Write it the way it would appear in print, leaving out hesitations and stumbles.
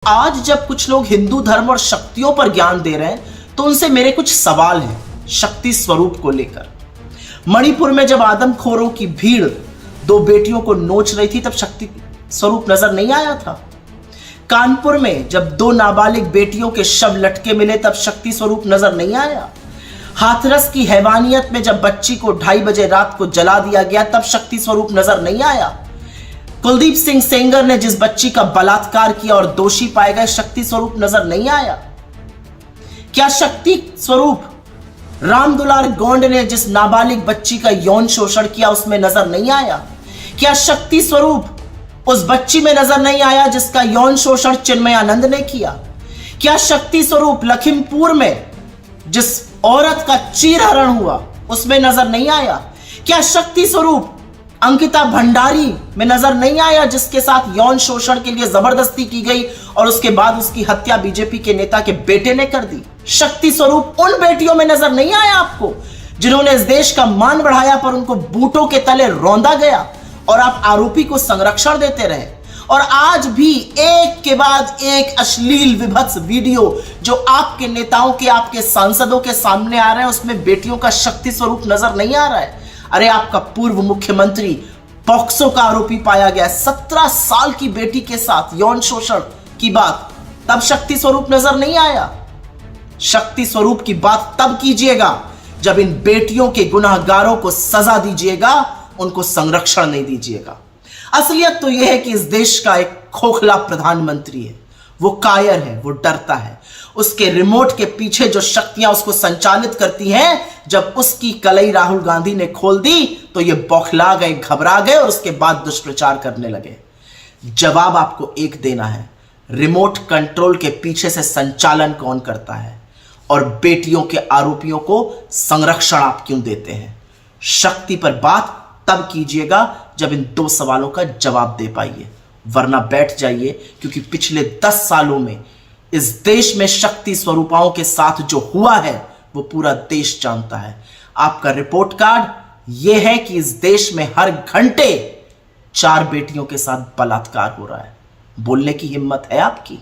आज जब कुछ लोग हिंदू धर्म और शक्तियों पर ज्ञान दे रहे हैं तो उनसे मेरे कुछ सवाल हैं शक्ति स्वरूप को लेकर। मणिपुर में जब आदमखोरों की भीड़ दो बेटियों को नोच रही थी तब शक्ति स्वरूप नजर नहीं आया था। कानपुर में जब दो नाबालिग बेटियों के शव लटके मिले तब शक्ति स्वरूप नजर नहीं आया। हाथरस की हैवानियत में जब बच्ची को 2:30 बजे रात को जला दिया गया तब शक्ति स्वरूप नजर नहीं आया। कुलदीप सिंह सेंगर ने जिस बच्ची का बलात्कार किया और दोषी पाए गए शक्ति स्वरूप नजर नहीं आया। क्या शक्ति स्वरूप रामदुलार गोंड ने जिस नाबालिग बच्ची का यौन शोषण किया उसमें नजर नहीं आया? क्या शक्ति स्वरूप उस बच्ची में नजर नहीं आया जिसका यौन शोषण चिन्मयानंद ने किया? क्या शक्ति स्वरूप लखीमपुर में जिस औरत का चीरहरण हुआ उसमें नजर नहीं आया? क्या शक्ति स्वरूप अंकिता भंडारी में नजर नहीं आया जिसके साथ यौन शोषण के लिए जबरदस्ती की गई और उसके बाद उसकी हत्या बीजेपी के नेता के बेटे ने कर दी? शक्ति स्वरूप उन बेटियों में नजर नहीं आया आपको जिन्होंने इस देश का मान बढ़ाया पर उनको बूटों के तले रौंदा गया और आप आरोपी को संरक्षण देते रहे? और आज भी एक के बाद एक अश्लील विभत्स वीडियो जो आपके नेताओं के आपके सांसदों के सामने आ रहे हैं उसमें बेटियों का शक्ति स्वरूप नजर नहीं आ रहा है। अरे आपका पूर्व मुख्यमंत्री पॉक्सो का आरोपी पाया गया, 17 साल की बेटी के साथ यौन शोषण की बात, तब शक्ति स्वरूप नजर नहीं आया। शक्ति स्वरूप की बात तब कीजिएगा जब इन बेटियों के गुनाहगारों को सजा दीजिएगा, उनको संरक्षण नहीं दीजिएगा। असलियत तो यह है कि इस देश का एक खोखला प्रधानमंत्री है, वो कायर है, वो डरता है। उसके रिमोट के पीछे जो शक्तियां उसको संचालित करती हैं, जब उसकी कलई राहुल गांधी ने खोल दी तो ये बौखला गए, घबरा गए और उसके बाद दुष्प्रचार करने लगे। जवाब आपको एक देना है, रिमोट कंट्रोल के पीछे से संचालन कौन करता है और बेटियों के आरोपियों को संरक्षण आप क्यों देते हैं? शक्ति पर बात तब कीजिएगा जब इन दो सवालों का जवाब दे पाइए, वरना बैठ जाइए, क्योंकि पिछले 10 सालों में इस देश में शक्ति स्वरूपाओं के साथ जो हुआ है वो पूरा देश जानता है। आपका रिपोर्ट कार्ड यह है कि इस देश में हर घंटे 4 बेटियों के साथ बलात्कार हो रहा है। बोलने की हिम्मत है आपकी?